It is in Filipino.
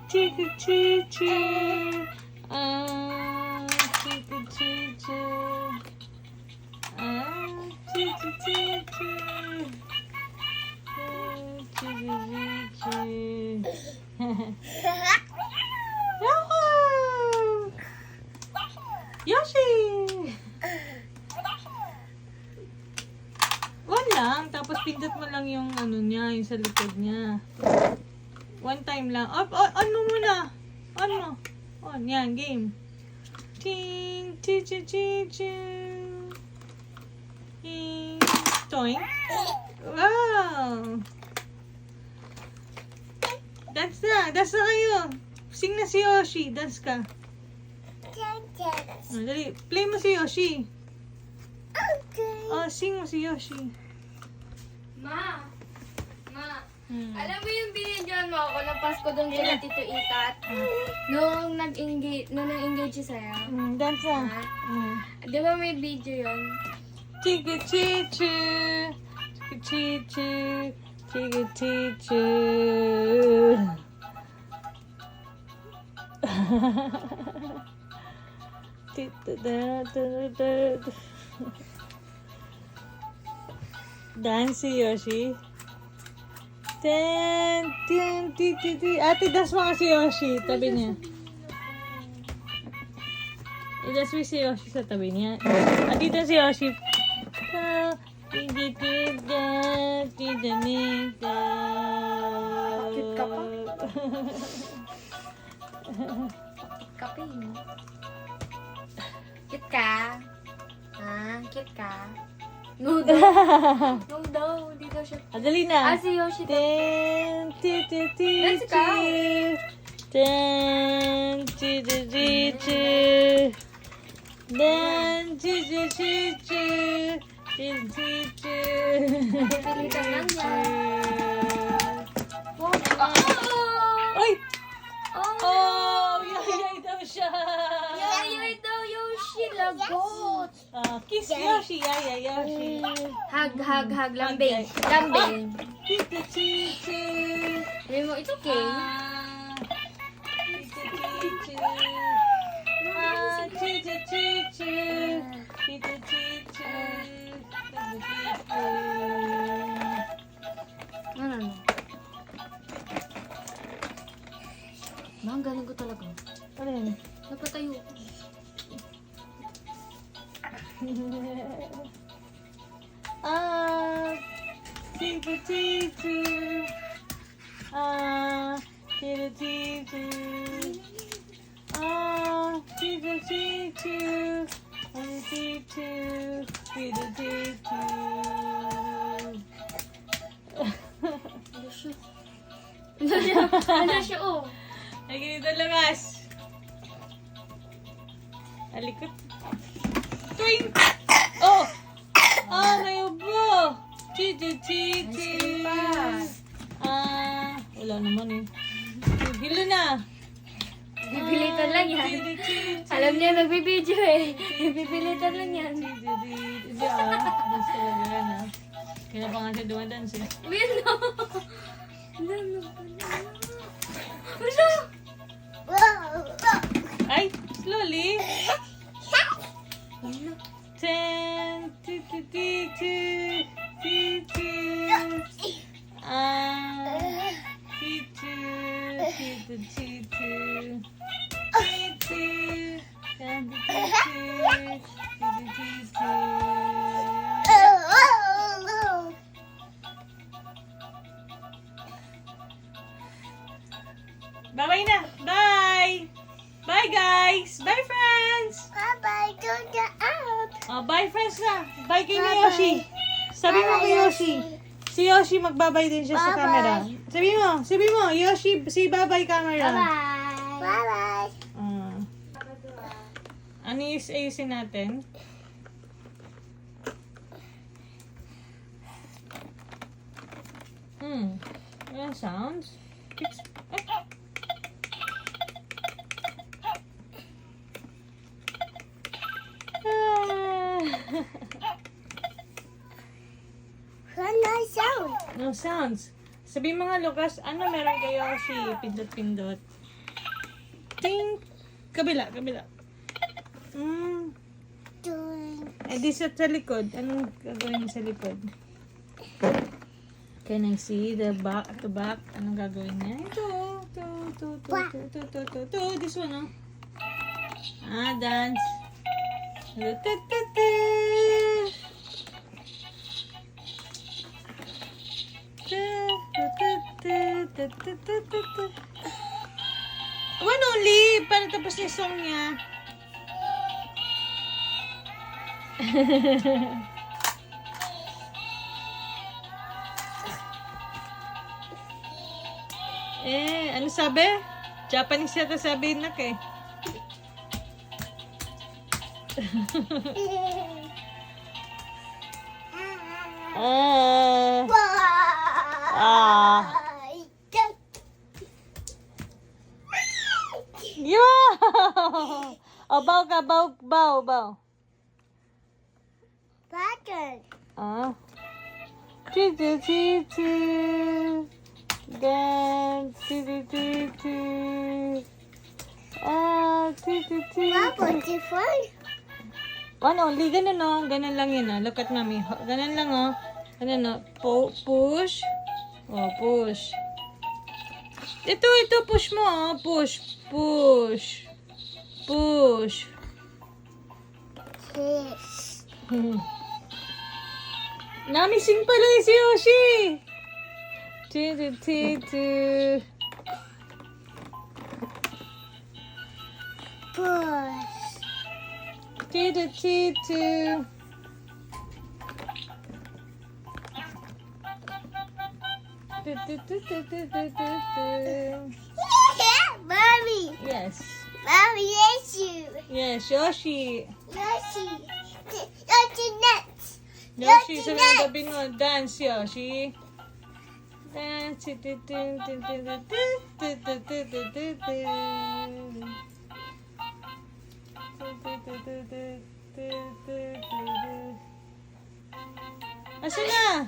Chika chicha. Chika chicha. Chicha chicha. Chicha chicha. Yahoo! Yoshi! One lang, tapos pindot mo lang yung ano niya, yung sa likod niya. One time lang. On mo muna. On mo. On, yan, game. Ting, chi chi chi chi. Ting, toing. Wow! Dance na kayo. Sing na si Yoshi, dance ka. Oh, dali, play mo si Yoshi. Oh, sing mo si Yoshi. Ma! Alam mo yung binidyoan mo ako ng Pasko doon kila Tito Itat? Nung nag-engage siya sa'yo? Dance na. Di ba may video yun? Chika chicha. Chika chicha. Chika chicha. Dance si Yoshi. Ate, dance mo ka si Yoshi. Tabi niya. I-dance mo si Yoshi sa tabi niya. Dito si Yoshi. Cute ka pa. Kape, no? Cute ka? Ha? Cute ka? No daw. No daw. Hindi daw siya. Dali na. Si Yoshi daw. Dance ka. Napilitan lang yan. Ay! Oh! Yayay daw siya! Yayay daw, Yoshi. Lagot. Kiss Yoshi! Yayay Yoshi! Hug. Lambing. Lambing. Tita Chichi! Sabi mo, it's okay. Tita Chichi! Tita Chichi! Ano? Ang galing ko talaga. Ano yun? Napatayo ko. Tita Chichi! Tita Chichi! Tita Chichi! Tita Chichi! Ano siya, oh. Ay, ganito labas. Alikot. Twing! Oh! May ubo! Chichi! Wala naman eh. Gilo na! Bibilitan lang yan. Alam niya, nagbibideo eh. Nagbibilitan lang yan. Hindi dance talaga yan ah. Kaya pa nga siya dumadance eh. Wait, no. Ay! Slowly! 10 Bye-bye na! Bye! Bye guys! Bye friends! Bye-bye. Go the up. Bye friends na! Bye kay Yoshi! Sabi mo kay Yoshi! Si Yoshi magbabay din siya sa camera. Sabi mo, Yoshi, si bye-bye camera. Bye-bye. Bye-bye. Ano yung ayusin natin? Ano sounds? No sounds. Sabi mga Lucas, ano meron kayo si pindot-pindot? Ting. Kabila. Eh, di sa likod. Anong gagawin niya sa likod? Can I see the back? Anong gagawin niya? Ito. This one, oh. Dance. One only. Para tapos na yung song niya. Ano sabi? Japanese yata sabihin na kay. Yeah! Oh, bow. Button. Then, one only, ganun oh. Ganun lang yun oh. Look at mommy. Ganun lang oh. Ganun oh. Push. Oh, push. Ito, push mo oh. Push. Namising pala si Yoshi. Mommy. Yes. Mommy, yes, you. Yes, Yoshi. Yoshi. Yoshi next. Yoshi, sunod na gabi mo. Dance, Yoshi. Dance. Asan na?